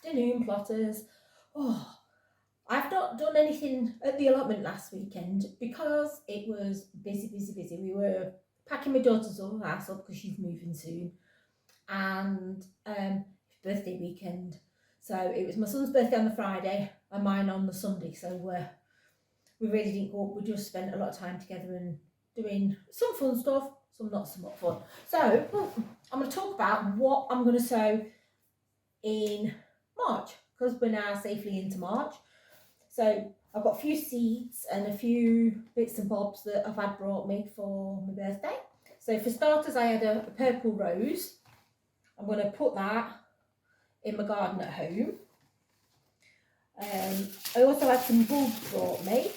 afternoon, plotters. Oh, I've not done anything at the allotment last weekend because it was busy. We were packing my daughter's house up because she's moving soon, and birthday weekend. So it was my son's birthday on the Friday and mine on the Sunday. So we really didn't go up. We just spent a lot of time together and doing some fun stuff, some not so much fun. So I'm going to talk about what I'm going to sow in March, because we're now safely into March. So I've got a few seeds and a few bits and bobs that I've had brought me for my birthday. So for starters, I had a purple rose. I'm going to put that in my garden at home. I also had some bulbs brought me.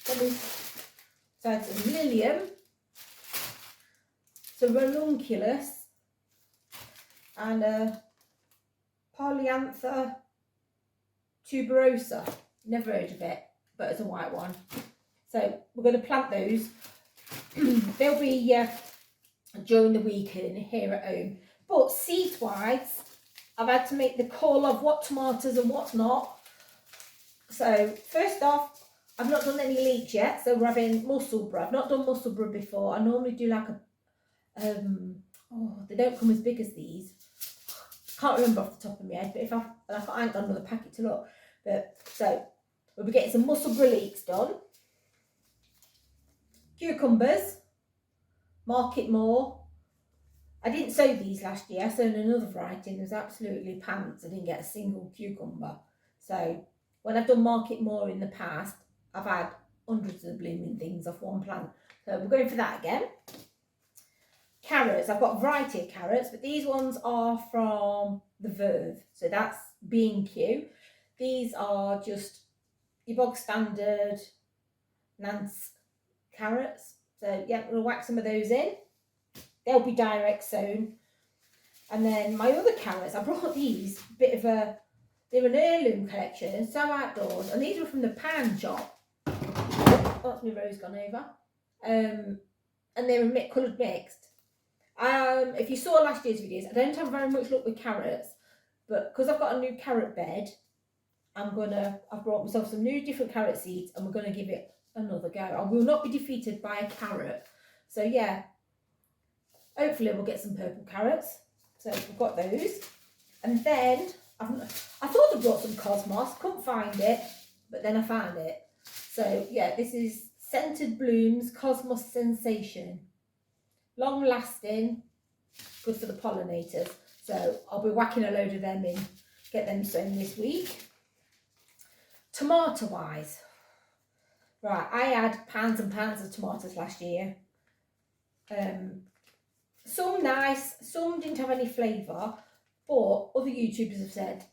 So I had some lilium, some ranunculus, and a Polyantha tuberosa. Never heard of it, but it's a white one. So we're going to plant those. They'll be during the weekend here at home. But seed-wise, I've had to make the call of what tomatoes and what's not. So first off, I've not done any leeks yet, so we're having Musselburgh. I've not done Musselburgh before. I normally do like a, they don't come as big as these. Can't remember off the top of my head, but if I ain't got another packet to look. But so we'll be getting some Musselburgh leeks done. Cucumbers, Market More. I didn't sow these last year. I sowed another variety and it was absolutely pants. I didn't get a single cucumber. So when I've done Market More in the past, I've had hundreds of blooming things off one plant. So we're going for that again. Carrots, I've got a variety of carrots, but these ones are from the Verve. So that's B&Q. These are just your bog standard Nance carrots. So yeah, we'll whack some of those in. They'll be direct sown. And then my other carrots, I brought these, they're an heirloom collection, so outdoors, and these were from the Pan Shop. Oh, that's my rose gone over. And they were coloured mixed. If you saw last year's videos, I don't have very much luck with carrots, but because I've got a new carrot bed, I've brought myself some new different carrot seeds, and we're going to give it another go. I will not be defeated by a carrot. So yeah, hopefully we'll get some purple carrots. So we've got those. And then I thought I brought some cosmos, couldn't find it, but then I found it. So yeah, this is Scented Blooms Cosmos Sensation. Long lasting, good for the pollinators. So I'll be whacking a load of them in, get them sown this week. Tomato wise, right, I had pounds and pounds of tomatoes last year. Some nice, some didn't have any flavour, but other YouTubers have said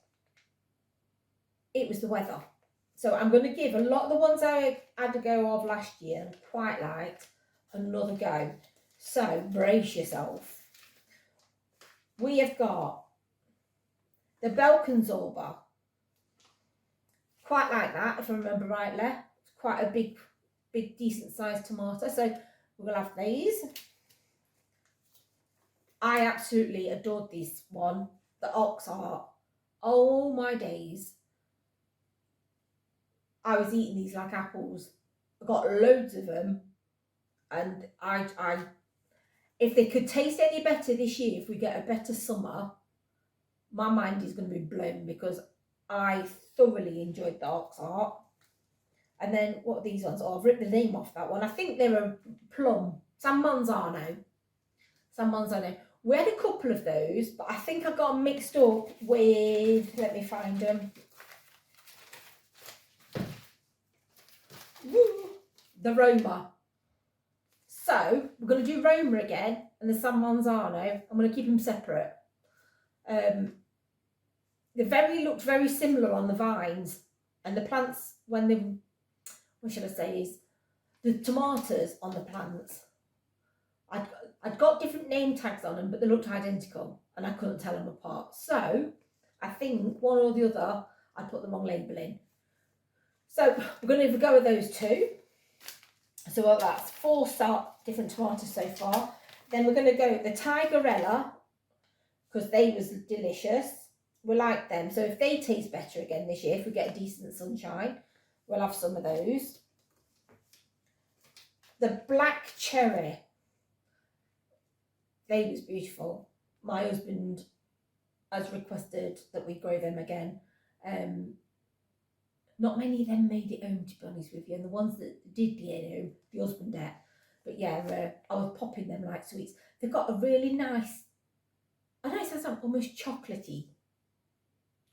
it was the weather. So I'm going to give a lot of the ones I had a go of last year and quite liked another go. So brace yourself. We have got the Belkinzorba. Quite like that, if I remember rightly. It's quite a big, decent sized tomato. So we'll have these. I absolutely adored this one, the Ox Art. Oh my days. I was eating these like apples. I got loads of them, and I if they could taste any better this year, if we get a better summer, my mind is going to be blown, because I thoroughly enjoyed the Ox Art. And then what are these ones? Oh, I've written the name off that one. I think they're a plum. San Manzano. We had a couple of those, but I think I got them mixed up with, let me find them. Woo, the Roma. So we're going to do Roma again and the San Manzano. I'm going to keep them separate. They looked very similar on the vines, and the plants, when they, what should I say, is the tomatoes on the plants, I'd got different name tags on them, but they looked identical and I couldn't tell them apart. So I think one or the other, I put the wrong label in. So we're going to have a go with those two. So well, that's 4 different tomatoes so far. Then we're going to go with the Tigerella, because they was delicious. we like them. So if they taste better again this year, if we get a decent sunshine, we'll have some of those. The black cherry, they was beautiful. My husband has requested that we grow them again. Not many of them made it home, to be honest with you, and the ones that did get home, the husband ate. But yeah, I was popping them like sweets. They've got a really nice, I know it sounds like almost chocolatey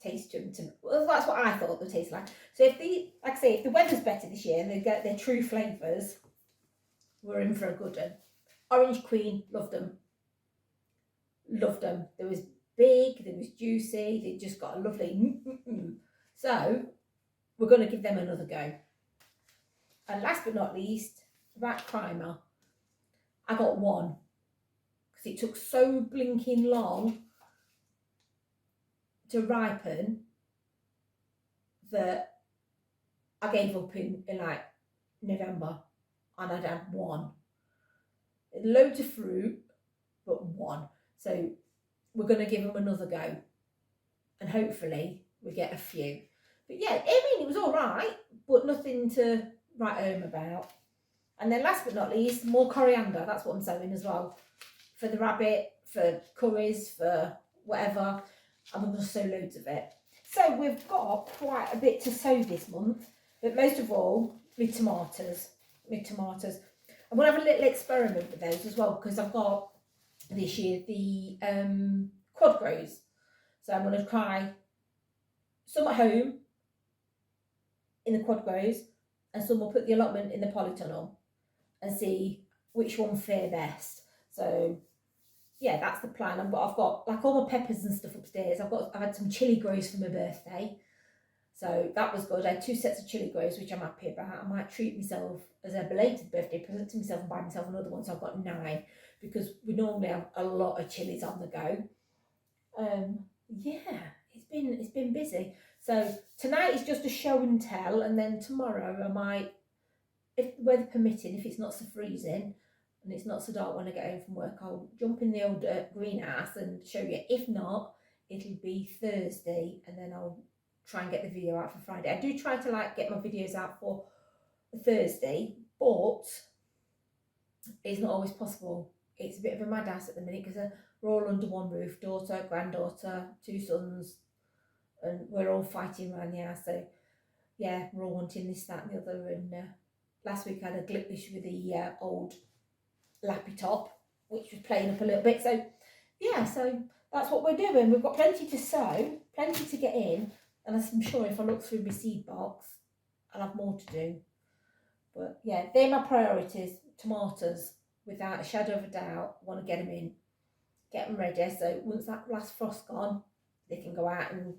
taste to them. Well, that's what I thought they taste like. So if like I say, if the weather's better this year and they get their true flavours, we're in for a good one. Orange Queen, loved them. Loved them. They was big, they was juicy, they just got a lovely So we're going to give them another go. And last but not least, that primer. I got one because it took so blinking long to ripen that I gave up in like November, and I'd had one. Loads of fruit, but one. So we're going to give them another go, and hopefully we get a few. But yeah, I mean, it was all right, but nothing to write home about. And then last but not least, more coriander. That's what I'm sowing as well. For the rabbit, for curries, for whatever. I'm going to sow loads of it. So we've got quite a bit to sow this month. But most of all, with tomatoes. I'm going to have a little experiment with those as well, because I've got this year the quad grows. So I'm going to try some at home in the quad grows, and some will put the allotment in the polytunnel and see which one fare best. So yeah, that's the plan. I've got like all my peppers and stuff upstairs. I've had some chilli grows for my birthday, so that was good. I had 2 sets of chilli grows, which I'm happy about. I might treat myself as a belated birthday present to myself and buy myself another one. So I've got 9, because we normally have a lot of chilies on the go. Yeah, it's been busy. So tonight is just a show and tell, and then tomorrow I might, if the weather permitting, if it's not so freezing and it's not so dark when I get home from work, I'll jump in the old greenhouse and show you. If not, it'll be Thursday, and then I'll try and get the video out for Friday. I do try to like get my videos out for Thursday, but it's not always possible. It's a bit of a madhouse at the minute because we're all under one roof, daughter, granddaughter, 2 sons, and we're all fighting around the house. So yeah, we're all wanting this, that and the other. And last week I had a glitch with the old lappy top, which was playing up a little bit. So yeah, so that's what we're doing. We've got plenty to sow, plenty to get in, and I'm sure if I look through my seed box, I'll have more to do. But yeah, they're my priorities. Tomatoes, without a shadow of a doubt. I want to get them in, get them ready. So once that last frost gone, they can go out and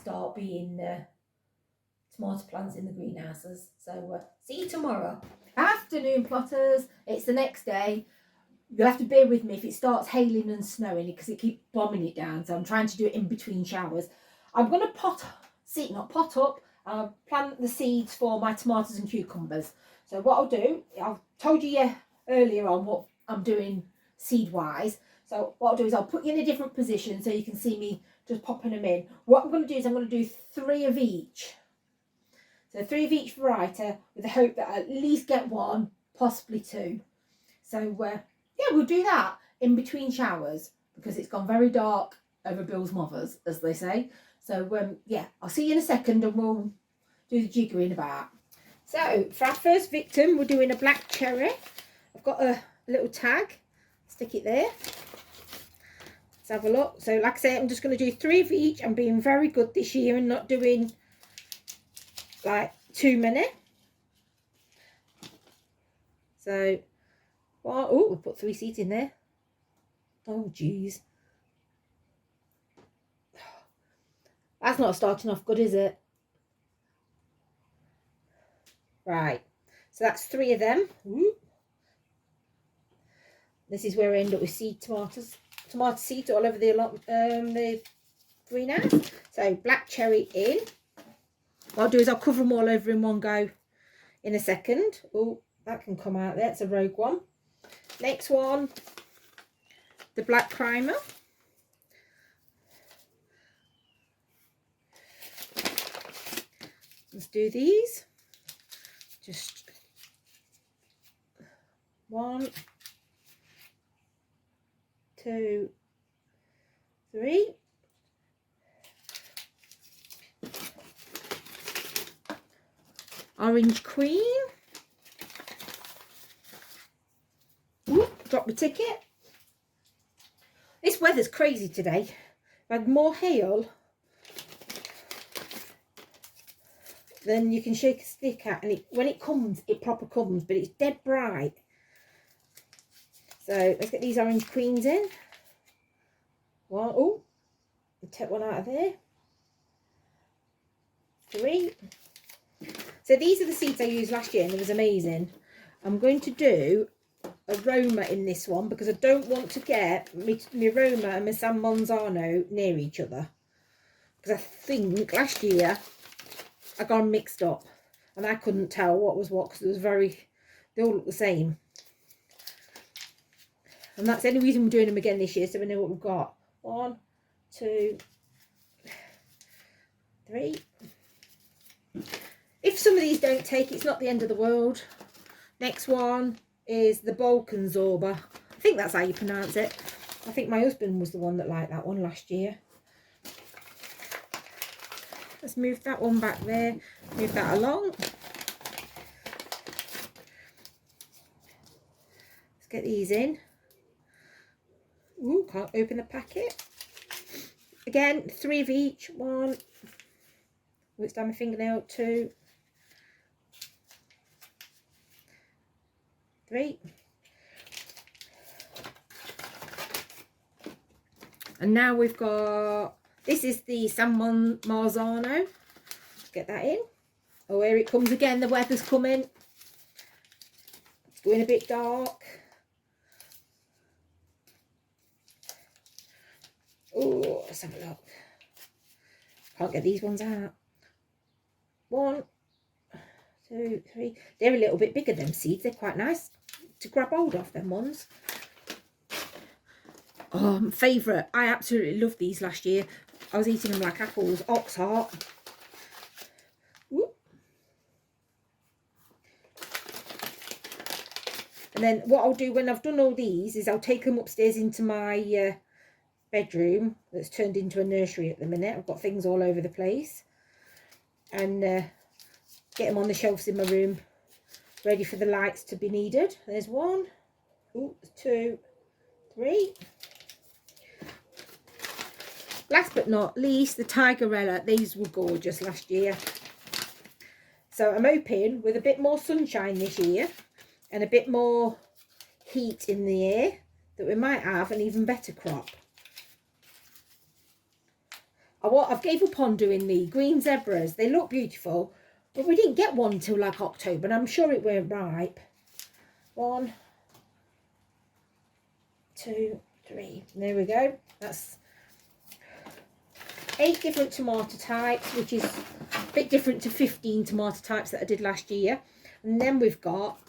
start being tomato plants in the greenhouses. So see you tomorrow. Afternoon, plotters. It's the next day. You'll have to bear with me if it starts hailing and snowing, because it keeps bombing it down. So I'm trying to do it in between showers. I'm going to plant the seeds for my tomatoes and cucumbers. So what I'll do, I've told you earlier on what I'm doing seed-wise. So what I'll do is I'll put you in a different position so you can see me just popping them in. What I'm going to do is I'm going to do 3 of each. So 3 of each variety, with the hope that I at least get 1, possibly 2. So yeah, we'll do that in between showers, because it's gone very dark over Bill's mothers, as they say. So yeah, I'll see you in a second and we'll do the jiggering about. So for our first victim, we're doing a black cherry. I've got a little tag, stick it there. Let's have a look. So like I say, I'm just going to do 3 of each. I'm being very good this year and not doing like too many. So, well, oh, we'll put 3 seeds in there. Oh, geez. That's not starting off good, is it? Right. So that's 3 of them. Ooh. This is where I end up with tomato seeds all over the greenhouse. So black cherry in. What I'll do is I'll cover them all over in one go in a second. Oh, that can come out there. It's a rogue one. Next one, the black primer. Let's do these. Just 1, 2, 3. Orange Queen. Ooh, drop the ticket. This weather's crazy today. I've had more hail than you can shake a stick at, and when it comes, it proper comes, but it's dead bright. So let's get these Orange Queens in. One, oh, take one out of there. 3. So these are the seeds I used last year, and it was amazing. I'm going to do aroma in this one because I don't want to get my aroma and my San Monzano near each other, because I think last year I got them mixed up and I couldn't tell what was what because it was they all look the same. And that's the only reason we're doing them again this year, so we know what we've got. 1, 2, 3. If some of these don't take, it's not the end of the world. Next one is the Balkanzorba. I think that's how you pronounce it. I think my husband was the one that liked that one last year. Let's move that one back there. Move that along. Let's get these in. Ooh, can't open the packet. Again, 3 of each. 1. Oh, it's down my fingernail. 2. 3. And now we've got, this is the San Marzano. Let's get that in. Oh, here it comes again. The weather's coming. It's going a bit dark. Oh, let's have a look. Can't get these ones out. 1, 2, 3. They're a little bit bigger, them seeds. They're quite nice to grab hold of, them ones. Oh, my favourite. I absolutely loved these last year. I was eating them like apples. Ox heart. Whoop. And then what I'll do when I've done all these is I'll take them upstairs into my bedroom that's turned into a nursery at the minute. I've got things all over the place. And get them on the shelves in my room, ready for the lights to be needed. There's 1, 2, 3. Last but not least, the Tigerella. These were gorgeous last year. So I'm hoping with a bit more sunshine this year and a bit more heat in the air that we might have an even better crop. I've gave up on doing the green zebras. They look beautiful, but we didn't get one till like October, and I'm sure it weren't ripe. 1, 2, 3. There we go. That's 8 different tomato types, which is a bit different to 15 tomato types that I did last year. And then we've got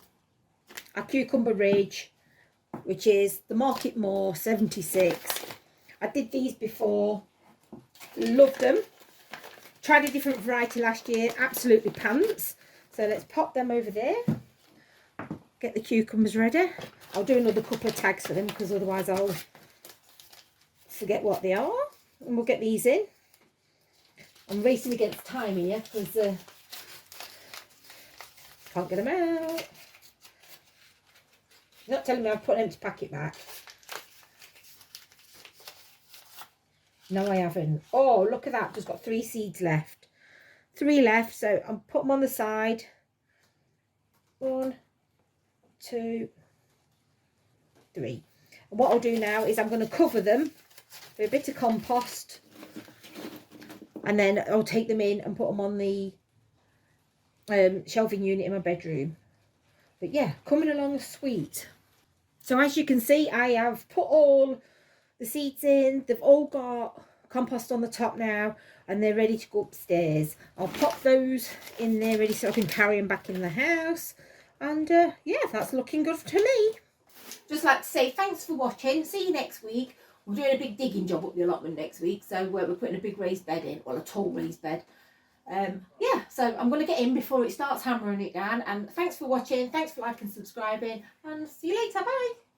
our Cucumber Ridge, which is the Market More 76. I did these before. Loved them. Tried a different variety last year. Absolutely pants. So let's pop them over there. Get the cucumbers ready. I'll do another couple of tags for them because otherwise I'll forget what they are. And we'll get these in. I'm racing against time here because can't get them out. You're not telling me I've put an empty packet back. No, I haven't. Oh, look at that. Just got 3 seeds left. 3 left. So I'll put them on the side. 1, 2, 3. And what I'll do now is I'm going to cover them with a bit of compost. And then I'll take them in and put them on the shelving unit in my bedroom. But yeah, coming along sweet. So as you can see, I have put all the seeds in. They've all got compost on the top now, and they're ready to go upstairs. I'll pop those in there ready so I can carry them back in the house. And yeah, that's looking good to me. Just like to say thanks for watching. See you next week. We're doing a big digging job up the allotment next week, so we're putting a big raised bed in, well, a tall raised bed. Yeah, yeah, so I'm going to get in before it starts hammering it down. And thanks for watching. Thanks for liking and subscribing. And see you later. Bye.